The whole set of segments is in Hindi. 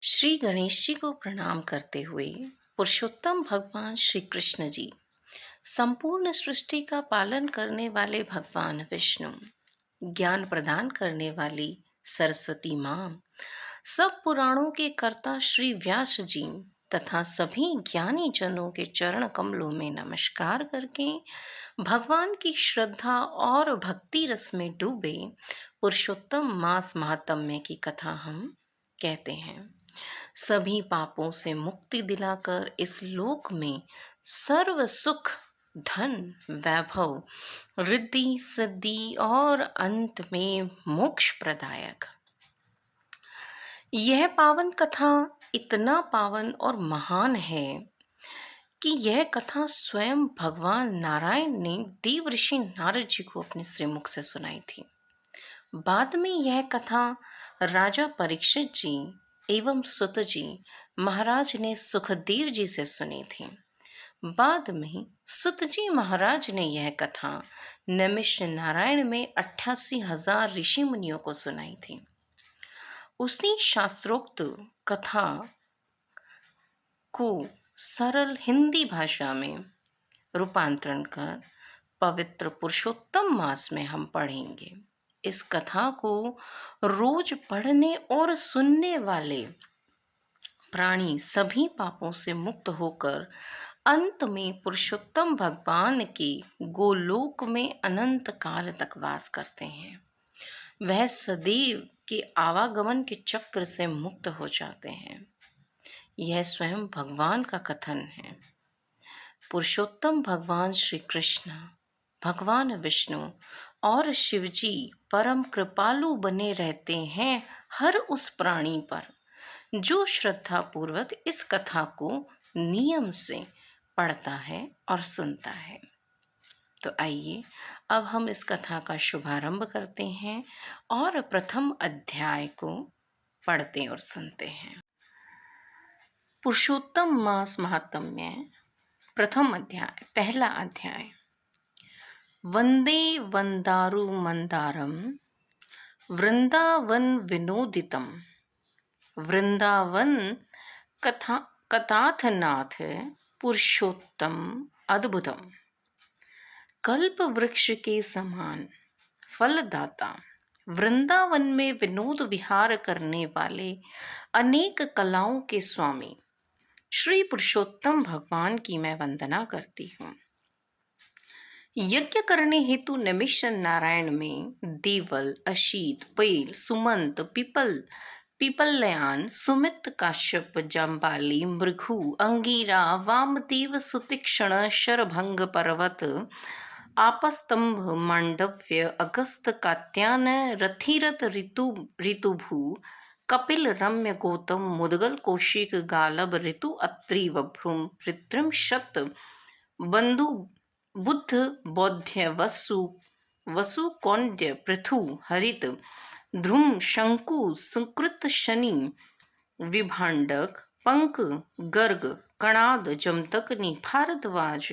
श्री गणेश जी को प्रणाम करते हुए पुरुषोत्तम भगवान श्री कृष्ण जी, संपूर्ण सृष्टि का पालन करने वाले भगवान विष्णु, ज्ञान प्रदान करने वाली सरस्वती माँ, सब पुराणों के कर्ता श्री व्यास जी तथा सभी ज्ञानी जनों के चरण कमलों में नमस्कार करके भगवान की श्रद्धा और भक्ति रस में डूबे पुरुषोत्तम मास महात्म्य की कथा हम कहते हैं। सभी पापों से मुक्ति दिलाकर इस लोक में सर्व सुख, धन, वैभव, रिद्धि सिद्धि और अंत में मोक्ष प्रदायक यह पावन कथा इतना पावन और महान है कि यह कथा स्वयं भगवान नारायण ने देव ऋषि नारद जी को अपने श्रीमुख से सुनाई थी। बाद में यह कथा राजा परीक्षित जी एवं सुत जी महाराज ने सुखदेव जी से सुनी थी। बाद में सुत जी महाराज ने यह कथा नमिष नारायण में 88,000 ऋषि मुनियों को सुनाई थी। उसी शास्त्रोक्त कथा को सरल हिंदी भाषा में रूपांतरण कर पवित्र पुरुषोत्तम मास में हम पढ़ेंगे। इस कथा को रोज पढ़ने और सुनने वाले प्राणी सभी पापों से मुक्त होकर अंत में पुरुषोत्तम भगवान के गोलोक में अनंत काल तक वास करते हैं। वह सदैव के आवागमन के चक्र से मुक्त हो जाते हैं। यह स्वयं भगवान का कथन है। पुरुषोत्तम भगवान श्री कृष्ण, भगवान विष्णु और शिवजी परम कृपालु बने रहते हैं हर उस प्राणी पर जो श्रद्धा पूर्वक इस कथा को नियम से पढ़ता है और सुनता है। तो आइए अब हम इस कथा का शुभारंभ करते हैं और प्रथम अध्याय को पढ़ते और सुनते हैं। पुरुषोत्तम मास महात्म्य, प्रथम अध्याय, पहला अध्याय। वंदे वंदारु मंदारम वृंदावन विनोदितम वृंदावन कथाथनाथ पुरुषोत्तम अद्भुतम। कल्प वृक्ष के समान फलदाता, वृंदावन में विनोद विहार करने वाले अनेक कलाओं के स्वामी श्री पुरुषोत्तम भगवान की मैं वंदना करती हूँ। यज्ञ करने हेतु नमिष नारायण में देवल, अशीत, पैल, सुमंत, पीपलयान, सुमित, काश्यप, जाम्बाली, मृघु, अंगीरा, वामदेव, सुतीक्ष्ण, शरभंग पर्वत, आपस्तंभ, मांडव्य, अगस्त, कात्यायन, रथिरथ, ऋतुभू, कपिल, रम्य, गौतम, मुदगल, कौशिक, गालब, ऋतु, अत्रि, वभ्रुम, ऋत्रिम, शत, बंधु, बुद्ध, बौद्ध्य, वसु, कौंड्य, पृथु, हरित, ध्रुम, शंकु, सुकृत, शनि, विभांडक, पंक, गर्ग, कणाद, जमतकनी, भारद्वाज,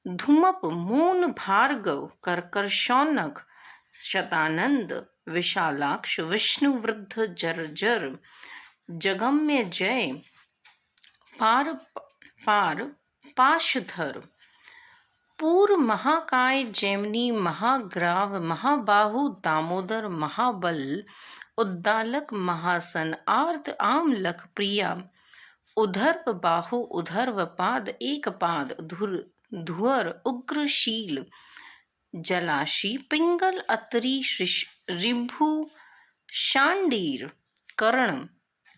धूमप, मून, भार्गव, कर्कर्षौनक, शतानंद, विशालाक्ष, विष्णुवृद्ध, जर्जर, जगम्य, जय, पाशधर, पूर्व, महाकाय, जैमिनी, महाग्राव, महाबाहु, दामोदर, महाबल, उद्दालक, महासन, आर्त, आमलक, प्रिया, उधर्व बाहु, उधर्व पाद, एक पाद, धुअर, उग्रशील, जलाशी, पिंगल, अतरी, रिभु, शांडीर, कर्ण,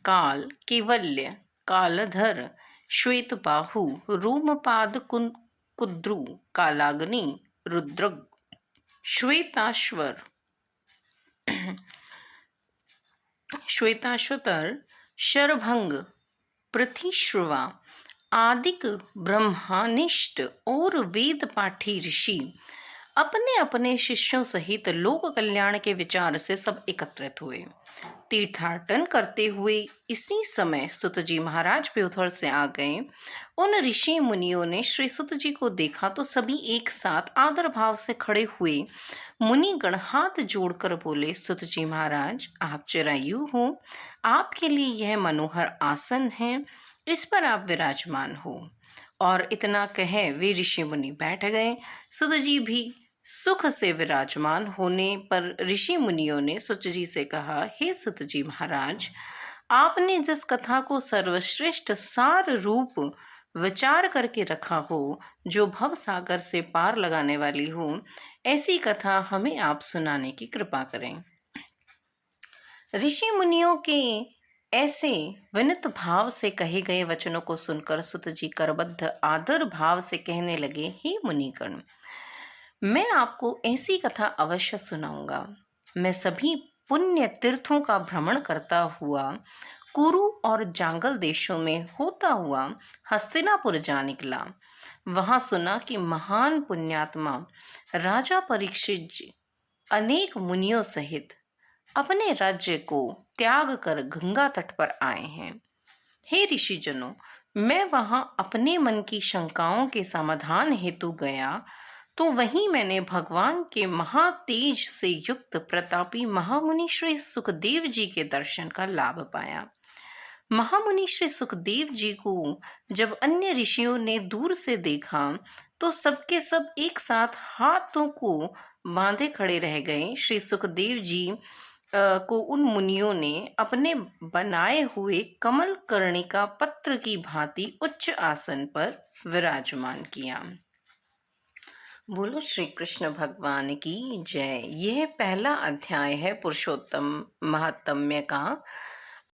काल, केवल्य, कालधर, श्वेतबाहु, रोमपाद, कुद्रु, कालाग्नि, रुद्र, श्वेताश्वतर, शरभंग, पृथ्वीश्रवा, आदिक, ब्रह्मानिष्ठ और वेद पाठी ऋषि, अपने अपने शिष्यों सहित लोक कल्याण के विचार से सब एकत्रित हुए। तीर्थाटन करते हुए इसी समय सुत जी महाराज भी उधर से आ गए। उन ऋषि मुनियों ने श्री सुत जी को देखा तो सभी एक साथ आदर भाव से खड़े हुए। मुनिगण हाथ जोड़कर बोले, सुत जी महाराज, आप चिरायु हो, आपके लिए यह मनोहर आसन है, इस पर आप विराजमान हो। और इतना कहे वे ऋषि मुनि बैठ गए। सुत जी भी सुख से विराजमान होने पर ऋषि मुनियों ने सुत जी से कहा, हे सुत जी महाराज, आपने जिस कथा को सर्वश्रेष्ठ सार रूप विचार करके रखा हो, जो भव सागर से पार लगाने वाली हो, ऐसी कथा हमें आप सुनाने की कृपा करें। ऋषि मुनियों के ऐसे विनित भाव से कहे गए वचनों को सुनकर सुत जी करबद्ध आदर भाव से कहने लगे, हे मुनिगण, मैं आपको ऐसी कथा अवश्य सुनाऊंगा। मैं सभी पुण्य तीर्थों का भ्रमण करता हुआ कुरु और जांगल देशों में होता हुआ हस्तिनापुर जा निकला। वहां सुना कि महान पुण्यात्मा राजा परीक्षित जी अनेक मुनियों सहित अपने राज्य को त्याग कर गंगा तट पर आए हैं। हे ऋषिजनों, मैं वहां अपने मन की शंकाओं के समाधान हेतु गया तो वहीं मैंने भगवान के महातेज से युक्त प्रतापी महामुनि श्री सुखदेव जी के दर्शन का लाभ पाया। महामुनि श्री सुखदेव जी को जब अन्य ऋषियों ने दूर से देखा तो सबके सब एक साथ हाथों को बांधे खड़े रह गए। श्री सुखदेव जी को उन मुनियों ने अपने बनाए हुए कमल कर्णिका पत्र की भांति उच्च आसन पर विराजमान किया। बोलो श्री कृष्ण भगवान की जय। यह पहला अध्याय है पुरुषोत्तम महात्म्य का।